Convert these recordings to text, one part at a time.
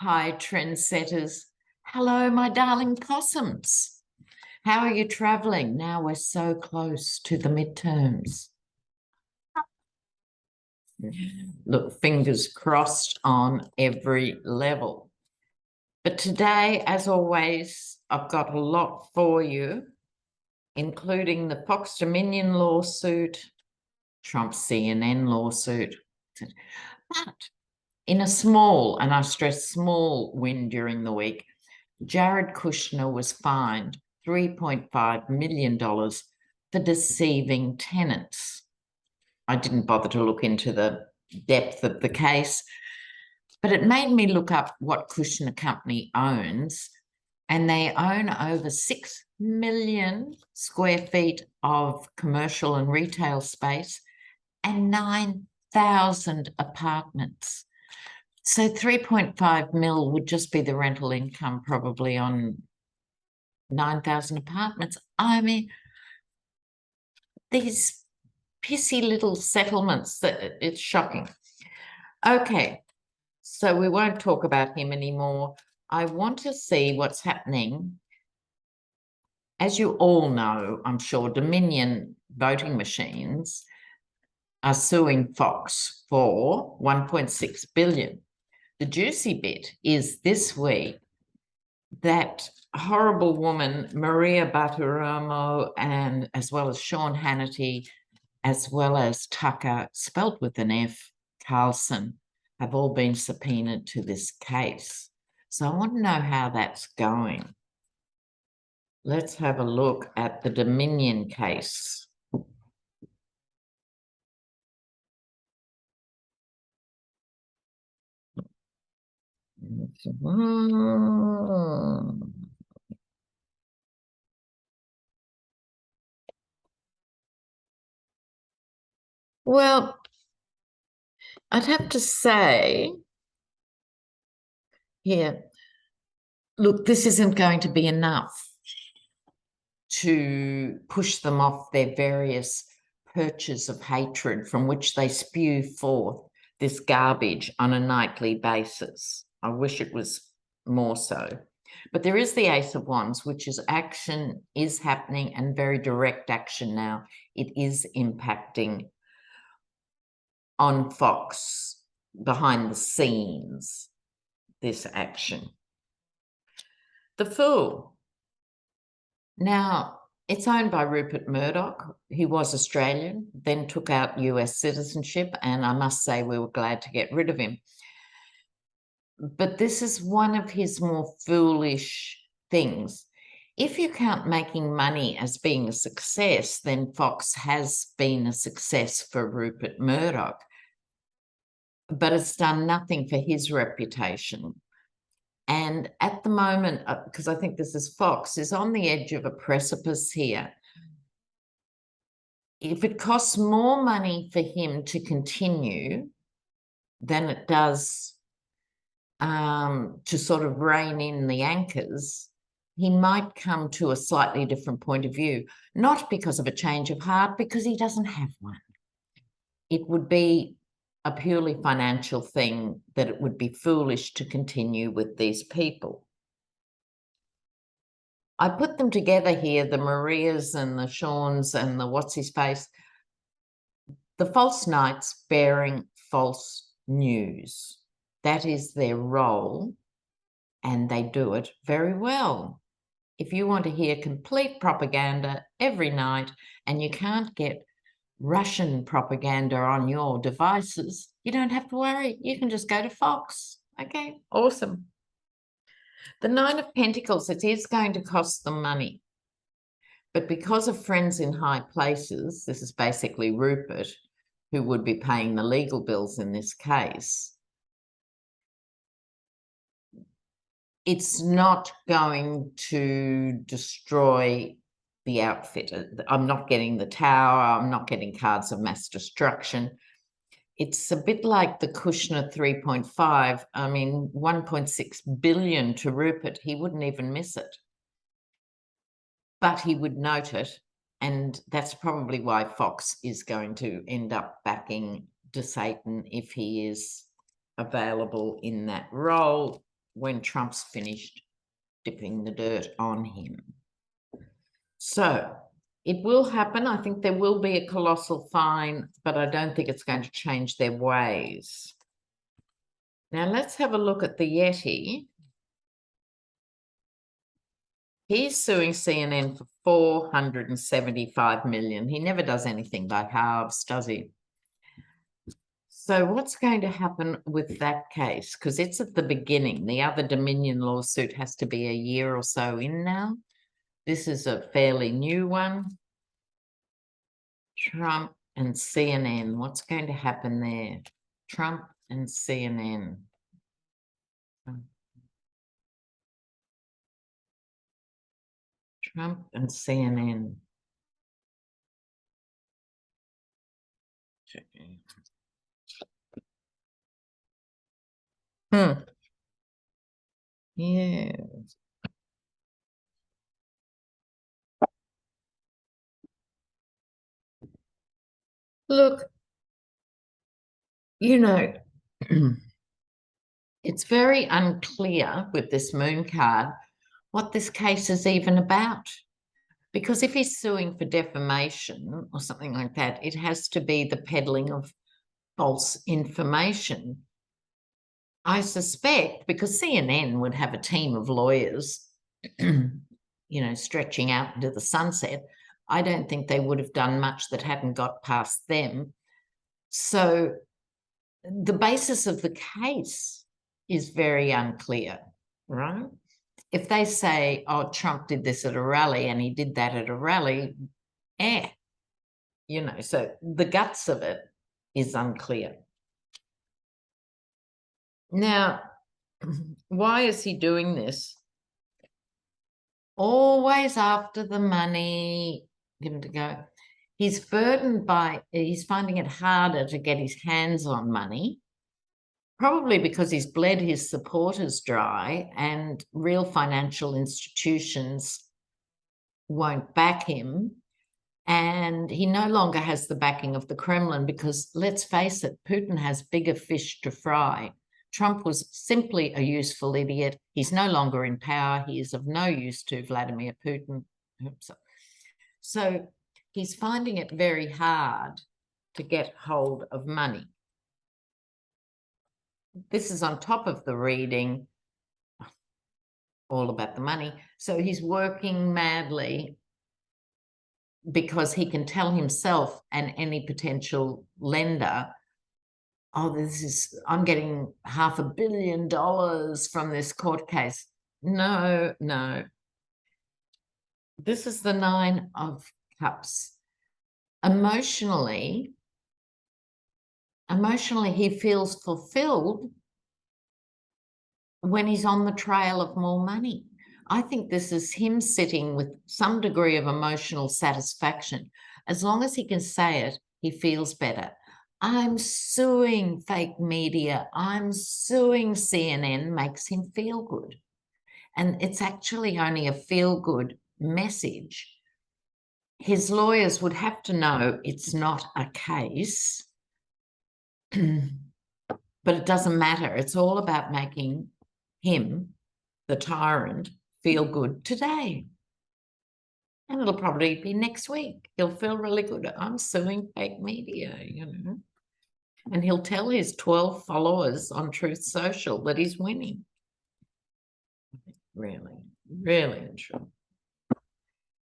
Hi, trendsetters. Hello, my darling possums. How are you travelling? Now we're so close to the midterms. Look, fingers crossed on every level. But today, as always, I've got a lot for you, including the Fox Dominion lawsuit, Trump's CNN lawsuit. But in a small, and I stress small, win during the week, Jared Kushner was fined $3.5 million for deceiving tenants. I didn't bother to look into the depth of the case, but it made me look up what Kushner Company owns, and they own over 6 million square feet of commercial and retail space and 9,000 apartments. So 3.5 mil would just be the rental income probably on 9,000 apartments. I mean, these pissy little settlements, that it's shocking. Okay, so we won't talk about him anymore. I want to see what's happening. As you all know, I'm sure Dominion voting machines are suing Fox for $1.6 billion. The juicy bit is this week that horrible woman, Maria Bartiromo, and as well as Sean Hannity, as well as Tucker, spelt with an F, Carlson, have all been subpoenaed to this case. So I want to know how that's going. Let's have a look at the Dominion case. Well, I'd have to say here, look, this isn't going to be enough to push them off their various perches of hatred from which they spew forth this garbage on a nightly basis. I wish it was more so. But there is the Ace of Wands, which is action is happening, and very direct action now. It is impacting on Fox behind the scenes, this action. The Fool. Now, it's owned by Rupert Murdoch. He was Australian, then took out US citizenship, and I must say we were glad to get rid of him. But this is one of his more foolish things. If you count making money as being a success, then Fox has been a success for Rupert Murdoch, but it's done nothing for his reputation. And at the moment, because I think this is Fox, is on the edge of a precipice here. If it costs more money for him to continue than it does to sort of rein in the anchors, he might come to a slightly different point of view, not because of a change of heart, because he doesn't have one. It would be a purely financial thing, that it would be foolish to continue with these people. I put them together here, the Marias and the Shawns and the what's-his-face, the false knights bearing false news. That is their role, and they do it very well. If you want to hear complete propaganda every night and you can't get Russian propaganda on your devices, you don't have to worry. You can just go to Fox. Okay, awesome. The Nine of Pentacles, it is going to cost them money. But because of friends in high places, this is basically Rupert, who would be paying the legal bills in this case, it's not going to destroy the outfit. I'm not getting the tower. I'm not getting cards of mass destruction. It's a bit like the Kushner 3.5. I mean, 1.6 billion to Rupert. He wouldn't even miss it. But he would note it. And that's probably why Fox is going to end up backing DeSatan if he is available in that role. when Trump's finished dipping the dirt on him. So it will happen. I think there will be a colossal fine, but I don't think it's going to change their ways. Now let's have a look at the Yeti. He's suing CNN for 475 million. He never does anything by halves, does he? So what's going to happen with that case? Because it's at the beginning. The other Dominion lawsuit has to be a year or so in now. This is a fairly new one. Trump and CNN. What's going to happen there? Trump and CNN. Trump and CNN. Yeah. Look, you know, it's very unclear with this moon card what this case is even about. Because if he's suing for defamation or something like that, it has to be the peddling of false information. I suspect because CNN would have a team of lawyers, stretching out into the sunset, I don't think they would have done much that hadn't got past them. So the basis of the case is very unclear, right? If they say, oh, Trump did this at a rally and he did that at a rally, so the guts of it is unclear. Now, why is he doing this? Always after the money, give him to go. He's finding it harder to get his hands on money, probably because he's bled his supporters dry and real financial institutions won't back him. And he no longer has the backing of the Kremlin because, let's face it, Putin has bigger fish to fry. Trump was simply a useful idiot. He's no longer in power. He is of no use to Vladimir Putin. So he's finding it very hard to get hold of money. This is on top of the reading all about the money. So he's working madly because he can tell himself and any potential lender, oh, I'm getting $500 million from this court case. No. This is the 9 of Cups. Emotionally, he feels fulfilled when he's on the trail of more money. I think this is him sitting with some degree of emotional satisfaction. As long as he can say it, he feels better. I'm suing fake media. I'm suing CNN makes him feel good. And it's actually only a feel-good message. His lawyers would have to know it's not a case, but it doesn't matter. It's all about making him, the tyrant, feel good today. And it'll probably be next week. He'll feel really good. I'm suing fake media, And he'll tell his 12 followers on Truth Social that he's winning. Really, really true.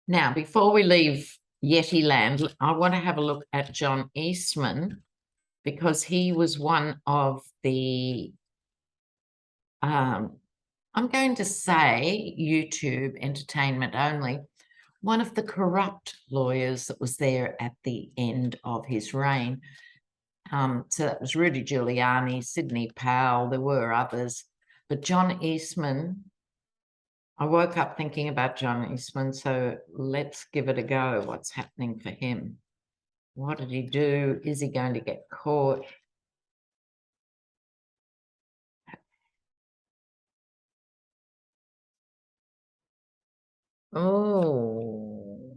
Now, before we leave Yeti land, I want to have a look at John Eastman because he was one of the I'm going to say YouTube entertainment only, one of the corrupt lawyers that was there at the end of his reign. So that was Rudy Giuliani, Sidney Powell, there were others. But John Eastman, I woke up thinking about John Eastman, so let's give it a go. What's happening for him? What did he do? Is he going to get caught? Oh,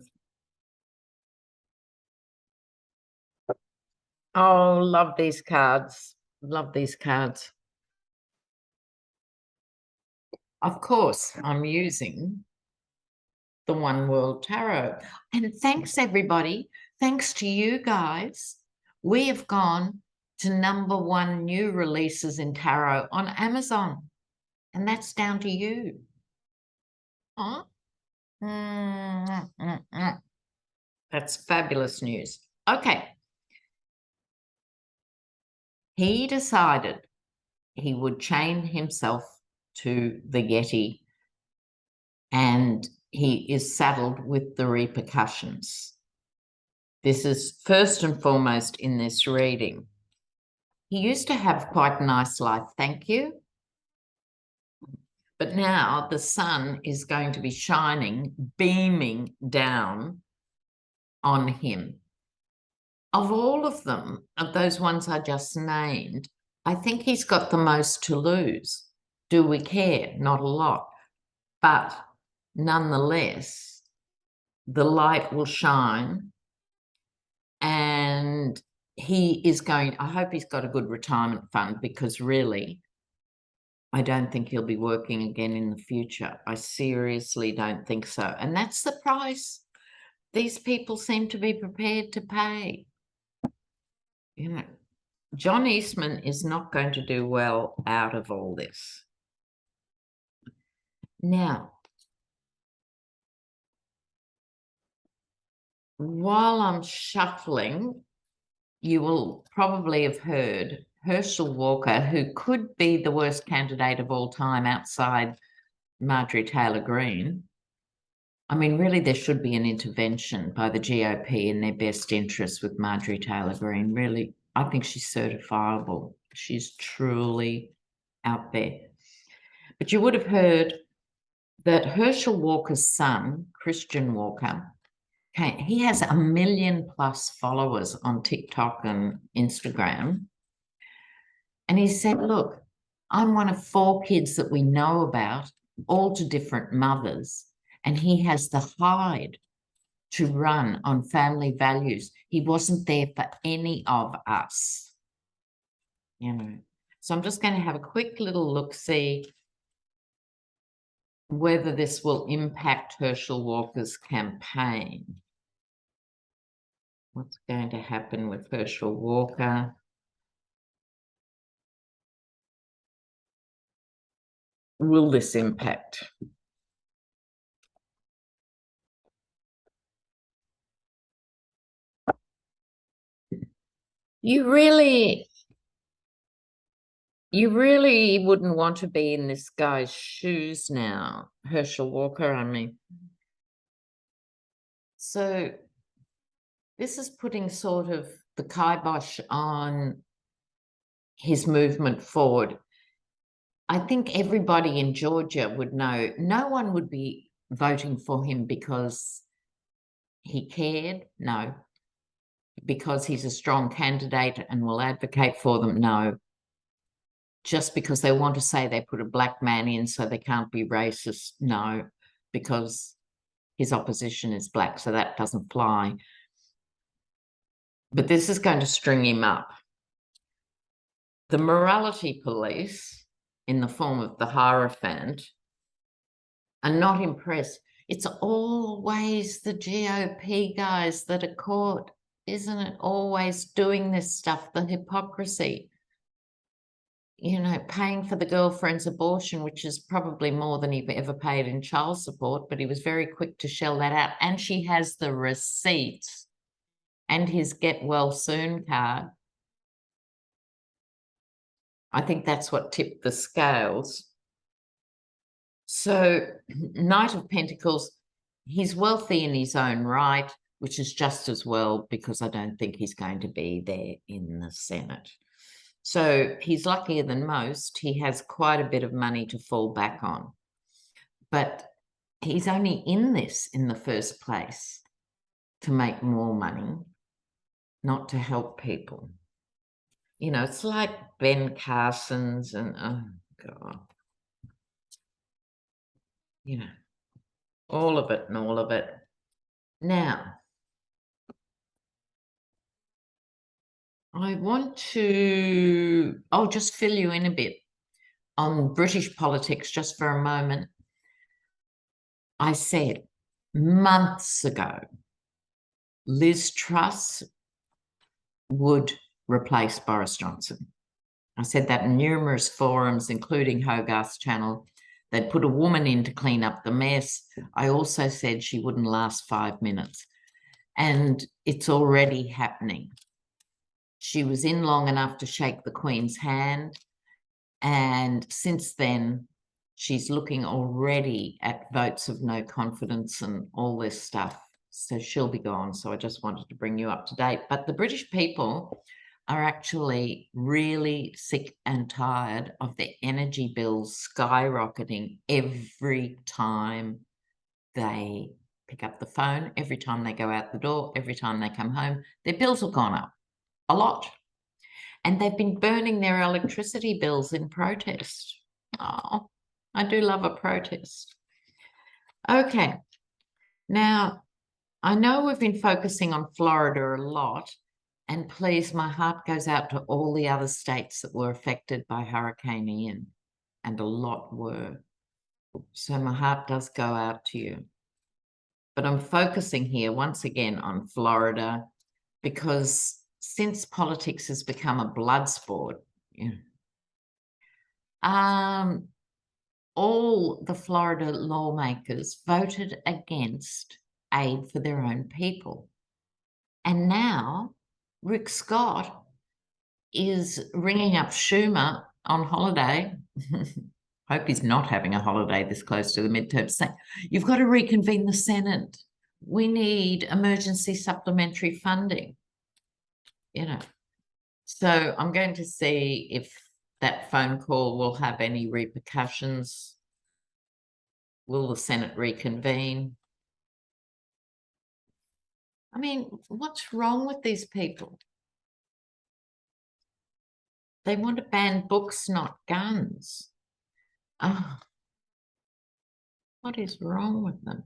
love these cards. Love these cards. Of course, I'm using the One World Tarot. And thanks, everybody. Thanks to you guys. We have gone to #1 new releases in tarot on Amazon. And that's down to you. Huh? That's fabulous news. Okay. He decided he would chain himself to the Yeti, and he is saddled with the repercussions. This is first and foremost in this reading. He used to have quite a nice life, thank you. But now the sun is going to be shining, beaming down on him. Of all of them, of those ones I just named, I think he's got the most to lose. Do we care? Not a lot. But nonetheless, the light will shine, and he is going, I hope he's got a good retirement fund, because really, I don't think he'll be working again in the future. I seriously don't think so. And that's the price these people seem to be prepared to pay. You know, John Eastman is not going to do well out of all this. Now, while I'm shuffling, you will probably have heard Herschel Walker, who could be the worst candidate of all time outside Marjorie Taylor Greene. I mean, really, there should be an intervention by the GOP in their best interest with Marjorie Taylor Greene. Really, I think she's certifiable. She's truly out there. But you would have heard that Herschel Walker's son, Christian Walker, he has 1 million+ followers on TikTok and Instagram. And he said, look, I'm one of 4 kids that we know about, all to different mothers. And he has the hide to run on family values. He wasn't there for any of us, you know. So I'm just going to have a quick little look-see whether this will impact Herschel Walker's campaign. What's going to happen with Herschel Walker? Will this impact? You really wouldn't want to be in this guy's shoes now, Herschel Walker, I mean. So this is putting sort of the kibosh on his movement forward. I think everybody in Georgia would know no one would be voting for him because he cared, no. Because he's a strong candidate and will advocate for them, no. Just because they want to say they put a black man in so they can't be racist, no. Because his opposition is black, so that doesn't fly. But this is going to string him up. The morality police, in the form of the Hierophant, are not impressed. It's always the GOP guys that are caught, isn't it? Always doing this stuff, the hypocrisy. You know, paying for the girlfriend's abortion, which is probably more than he ever paid in child support, but he was very quick to shell that out. And she has the receipts and his get well soon card. I think that's what tipped the scales. So, Knight of Pentacles, he's wealthy in his own right, which is just as well, because I don't think he's going to be there in the Senate. So he's luckier than most. He has quite a bit of money to fall back on. But he's only in this in the first place to make more money, not to help people. You know, it's like Ben Carson's and, oh, God. You know, all of it and all of it. Now, I want to, I'll just fill you in a bit. on British politics just for a moment. I said months ago, Liz Truss would replace Boris Johnson. I said that in numerous forums, including Hogarth's channel. They'd put a woman in to clean up the mess. I also said she wouldn't last 5 minutes. And it's already happening. She was in long enough to shake the Queen's hand. And since then, she's looking already at votes of no confidence and all this stuff. So she'll be gone. So I just wanted to bring you up to date. But the British people are actually really sick and tired of their energy bills skyrocketing every time they pick up the phone, every time they go out the door, every time they come home. Their bills have gone up a lot. And they've been burning their electricity bills in protest. Oh, I do love a protest. Okay. Now, I know we've been focusing on Florida a lot, and please, my heart goes out to all the other states that were affected by Hurricane Ian, and a lot were. So my heart does go out to you. But I'm focusing here once again on Florida because since politics has become a blood sport, all the Florida lawmakers voted against aid for their own people. And now Rick Scott is ringing up Schumer on holiday. Hope he's not having a holiday this close to the midterms, saying, you've got to reconvene the Senate. We need emergency supplementary funding. So I'm going to see if that phone call will have any repercussions. Will the Senate reconvene? I mean, what's wrong with these people? They want to ban books, not guns. Oh, what is wrong with them?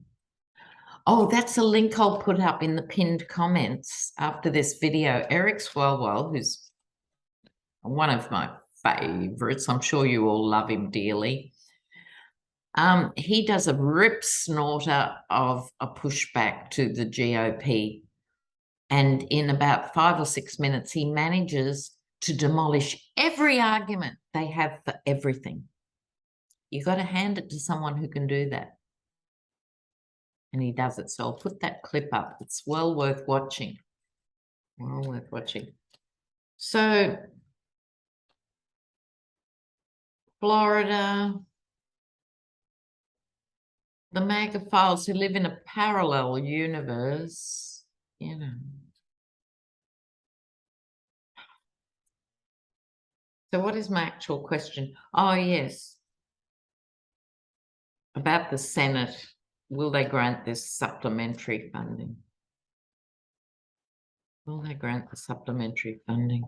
Oh, that's a link I'll put up in the pinned comments after this video. Eric Swalwell, who's one of my favorites, I'm sure you all love him dearly. He does a rip snorter of a pushback to the GOP. And in about 5 or 6 minutes, he manages to demolish every argument they have for everything. You've got to hand it to someone who can do that. And he does it. So I'll put that clip up. It's well worth watching. Well worth watching. So Florida, the magophiles who live in a parallel universe, So what is my actual question? Oh, yes. About the Senate, will they grant this supplementary funding? Will they grant the supplementary funding?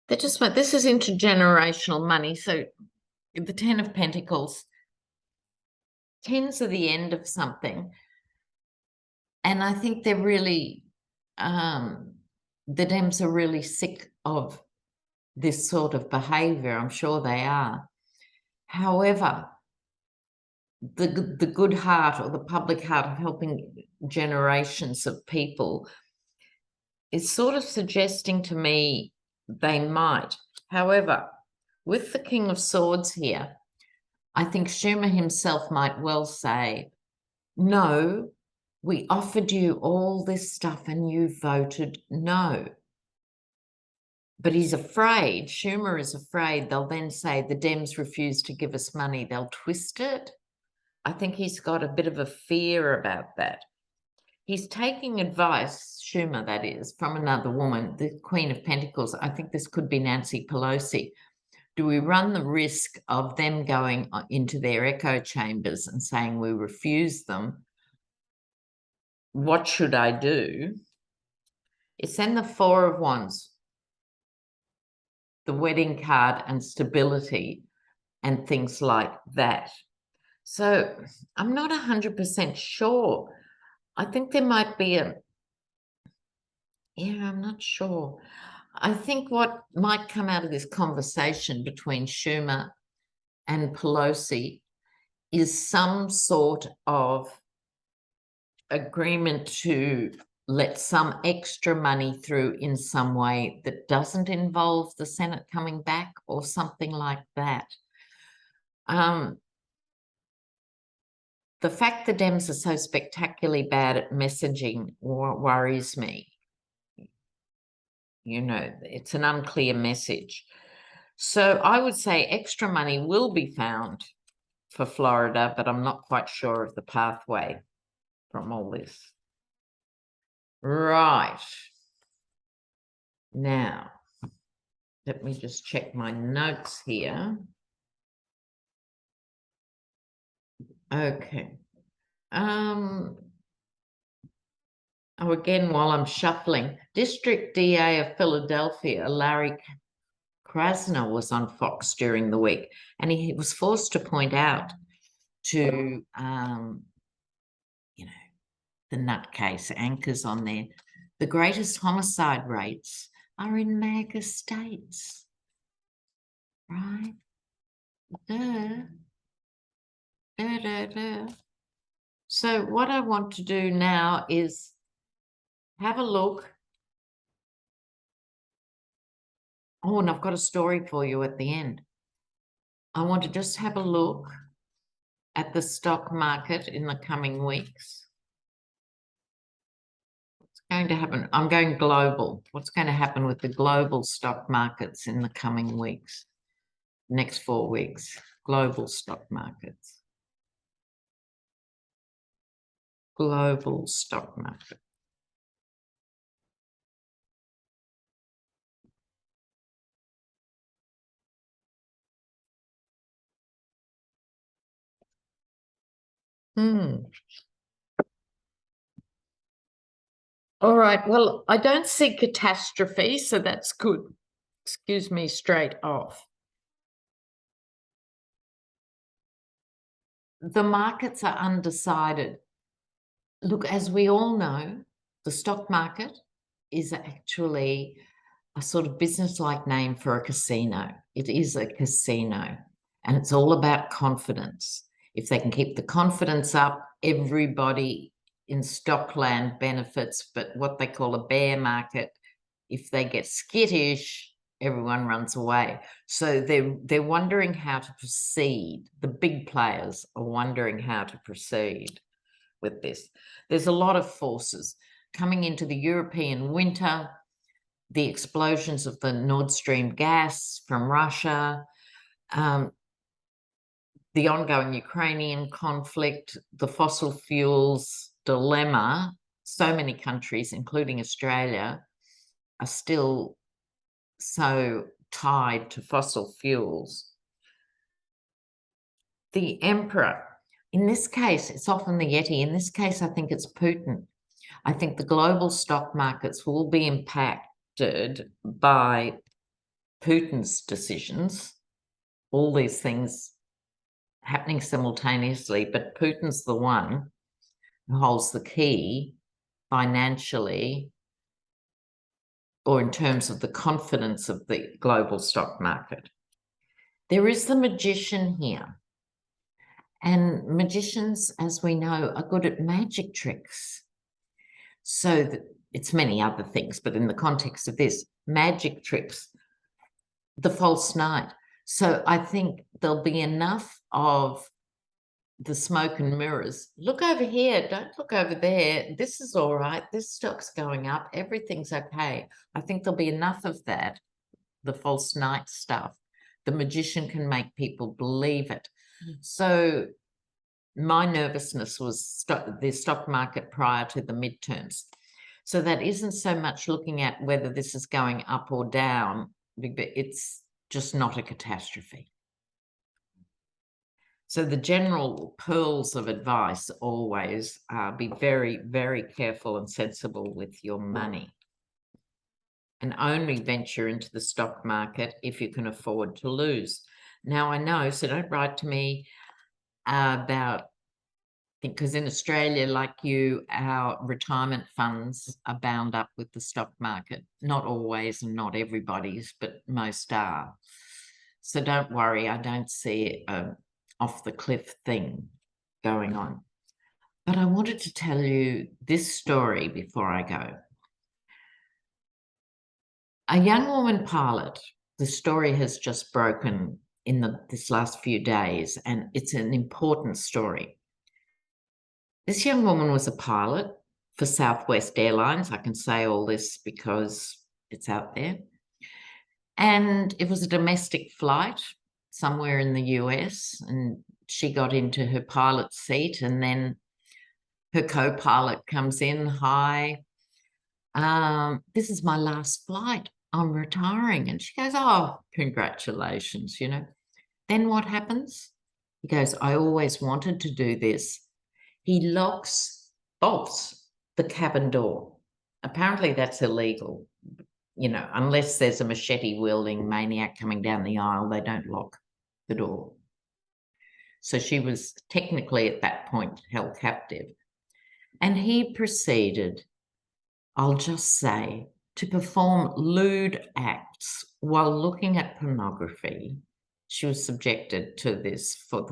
They just went, this is intergenerational money. So the 10 of Pentacles, 10s are the end of something. And I think they're really, the Dems are really sick of this sort of behavior. I'm sure they are. However, the good heart or the public heart of helping generations of people is sort of suggesting to me they might. However, with the King of Swords here, I think Schumer himself might well say, no, we offered you all this stuff and you voted no. But he's afraid, Schumer is afraid they'll then say the Dems refuse to give us money. They'll twist it. I think he's got a bit of a fear about that. He's taking advice, Schumer that is, from another woman, the Queen of Pentacles. I think this could be Nancy Pelosi. Do we run the risk of them going into their echo chambers and saying we refuse them? What should I do? It's then the Four of Wands. the wedding card and stability and things like that. So I'm not 100% sure. I think there might be I'm not sure. I think what might come out of this conversation between Schumer and Pelosi is some sort of agreement to let some extra money through in some way that doesn't involve the Senate coming back or something like that. The fact the Dems are so spectacularly bad at messaging worries me. You know, it's an unclear message. So I would say extra money will be found for Florida, but I'm not quite sure of the pathway from all this. Right. Now, let me just check my notes here. Okay. Again, while I'm shuffling, District DA of Philadelphia, Larry Krasner, was on Fox during the week, and he was forced to point out to, the nutcase anchors on there, the greatest homicide rates are in MAGA states, right? Duh. Duh, duh, duh. So what I want to do now is have a look. Oh, and I've got a story for you at the end. I want to just have a look at the stock market in the coming weeks. What's going to happen? I'm going global. What's going to happen with the global stock markets in the coming weeks? Next 4 weeks, global stock markets. Global stock market. All right. Well, I don't see catastrophe, so that's good. Excuse me, straight off. The markets are undecided. Look, as we all know, the stock market is actually a sort of business-like name for a casino. It is a casino, and it's all about confidence. If they can keep the confidence up, everybody in stockland benefits, but what they call a bear market, if they get skittish, everyone runs away. So they're wondering how to proceed. The big players are wondering how to proceed with this. There's a lot of forces coming into the European winter, the explosions of the Nord Stream gas from Russia, the ongoing Ukrainian conflict, the fossil fuels dilemma. So many countries, including Australia, are still so tied to fossil fuels. The emperor, in this case, it's often the Yeti. In this case, I think it's Putin. I think the global stock markets will be impacted by Putin's decisions, all these things happening simultaneously, but Putin's the one who holds the key financially or in terms of the confidence of the global stock market. There is the magician here. And magicians, as we know, are good at magic tricks. So it's many other things, but in the context of this, magic tricks, the false knight. So I think there'll be enough of the smoke and mirrors. Look over here, don't look over there. This is all right. This stock's going up. Everything's okay. I think there'll be enough of that, the false knight stuff. The magician can make people believe it. So my nervousness was the stock market prior to the midterms. So that isn't so much looking at whether this is going up or down. It's just not a catastrophe. So the general pearls of advice always be very, very careful and sensible with your money. and only venture into the stock market if you can afford to lose. Now, I know, so don't write to me about, because in Australia, like you, our retirement funds are bound up with the stock market. Not always and not everybody's, but most are. So don't worry, I don't see a off the cliff thing going on. But I wanted to tell you this story before I go. A young woman pilot, the story has just broken in this last few days, and it's an important story. This young woman was a pilot for Southwest Airlines. I can say all this because it's out there. And it was a domestic flight somewhere in the US, and she got into her pilot seat, and then her co-pilot comes in, "Hi, this is my last flight. I'm retiring." And she goes, "Oh, congratulations, you know." Then what happens? He goes, "I always wanted to do this." He bolts the cabin door. Apparently that's illegal, you know, unless there's a machete-wielding maniac coming down the aisle, they don't lock the door. So she was technically at that point held captive. And he proceeded, I'll just say, to perform lewd acts while looking at pornography. She was subjected to this for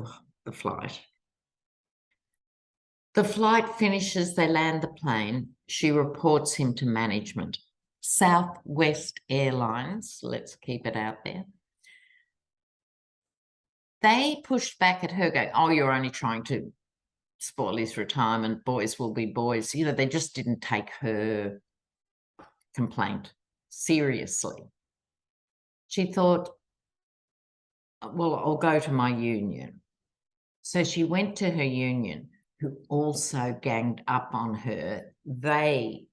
the flight. The flight finishes, they land the plane. She reports him to management. Southwest Airlines, let's keep it out there. They pushed back at her going, "Oh, you're only trying to spoil his retirement. Boys will be boys." You know, they just didn't take her complaint seriously. She thought, "Well, I'll go to my union." So she went to her union, who also ganged up on her. They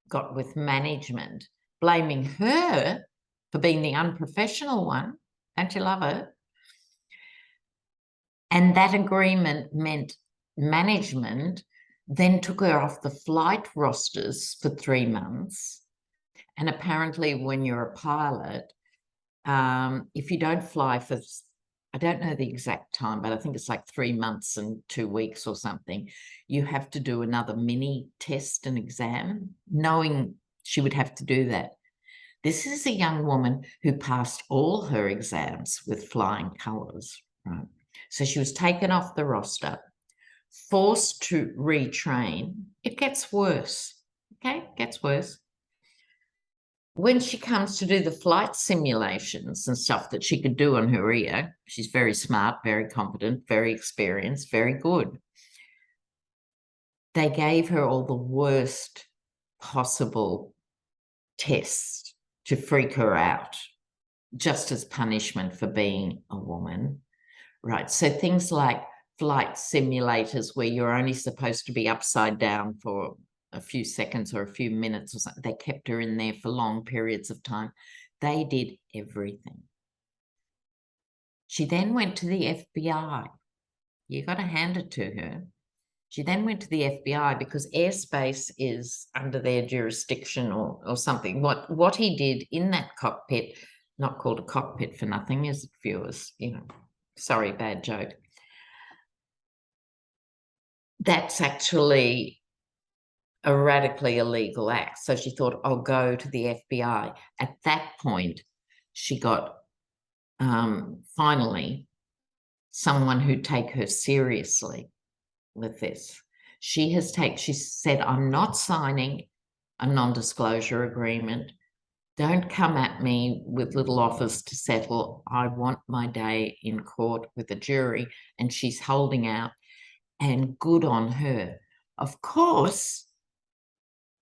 got with management, blaming her for being the unprofessional one. Don't you love it? And that agreement meant management then took her off the flight rosters for 3 months. And apparently when you're a pilot, if you don't fly for, I don't know the exact time, but I think it's like 3 months and 2 weeks or something, you have to do another mini test and exam, knowing she would have to do that. This is a young woman who passed all her exams with flying colours, right? So she was taken off the roster, forced to retrain. It gets worse, okay? It gets worse. When she comes to do the flight simulations and stuff that she could do on her ear, she's very smart, very competent, very experienced, very good. They gave her all the worst possible tests to freak her out, just as punishment for being a woman, right? So things like flight simulators where you're only supposed to be upside down for a few seconds or a few minutes or something. They kept her in there for long periods of time. They did everything. She then went to the FBI. You got to hand it to her. She then went to the FBI because airspace is under their jurisdiction or something. What he did in that cockpit, not called a cockpit for nothing, is it, viewers? You know, sorry, bad joke. That's actually a radically illegal act. So she thought, "I'll go to the FBI." At that point, she got finally someone who'd take her seriously with this. She said, "I'm not signing a non-disclosure agreement. Don't come at me with little offers to settle. I want my day in court with a jury." And she's holding out, and good on her. Of course,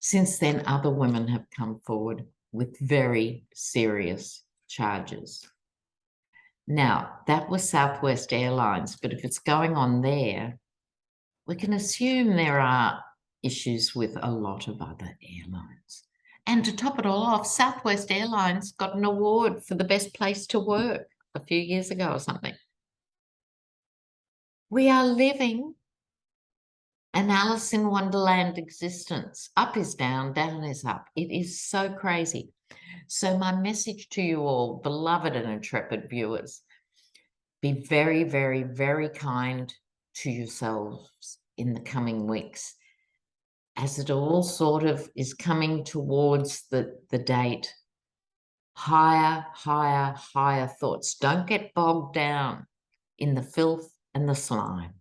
since then, other women have come forward with very serious charges. Now, that was Southwest Airlines, but if it's going on there, we can assume there are issues with a lot of other airlines. And to top it all off, Southwest Airlines got an award for the best place to work a few years ago or something. We are living an Alice in Wonderland existence. Up is down, down is up. It is so crazy. So my message to you all, beloved and intrepid viewers, be very, very, very kind to yourselves in the coming weeks, as it all sort of is coming towards the date. Higher, higher, higher thoughts. Don't get bogged down in the filth and the slime.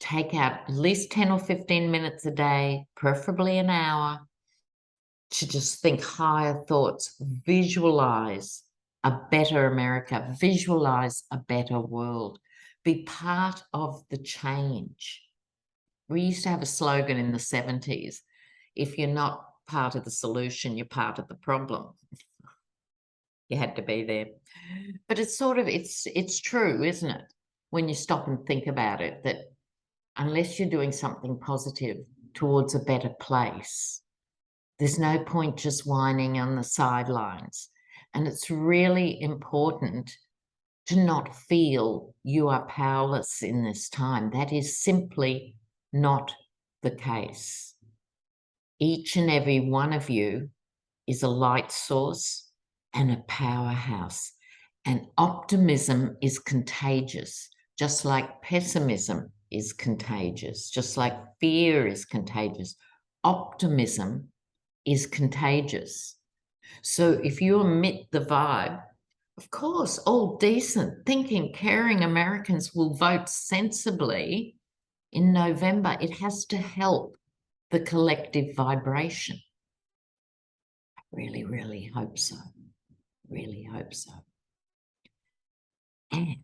Take out at least 10 or 15 minutes a day, preferably an hour, to just think higher thoughts. Visualize a better America. Visualize a better world. Be part of the change. We used to have a slogan in the 70s, if you're not part of the solution, you're part of the problem. You had to be there. But it's sort of, it's true, isn't it? When you stop and think about it, that unless you're doing something positive towards a better place, there's no point just whining on the sidelines. And it's really important to not feel you are powerless in this time. That is simply not the case. Each and every one of you is a light source and a powerhouse. And optimism is contagious, just like pessimism is contagious, just like fear is contagious. Optimism is contagious. So if you emit the vibe, of course, all decent, thinking, caring Americans will vote sensibly in November. It has to help the collective vibration. I really, really hope so. Really hope so. And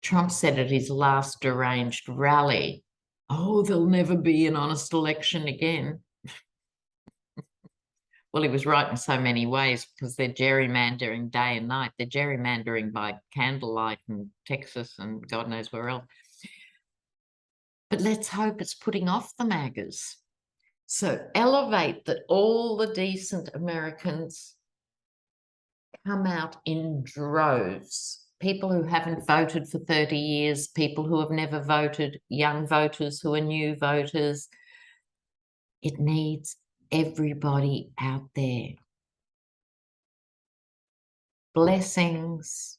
Trump said at his last arranged rally, oh, there'll never be an honest election again. Well, he was right in so many ways, because they're gerrymandering day and night. They're gerrymandering by candlelight in Texas and God knows where else. But let's hope it's putting off the MAGAs. So elevate that all the decent Americans come out in droves. People who haven't voted for 30 years, people who have never voted, young voters who are new voters. It needs everybody out there. Blessings,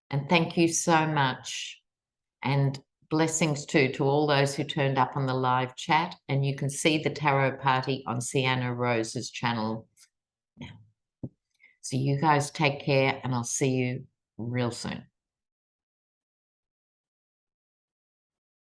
and thank you so much. And blessings too to all those who turned up on the live chat. And you can see the tarot party on Sienna Rose's channel now. So you guys take care, and I'll see you real soon.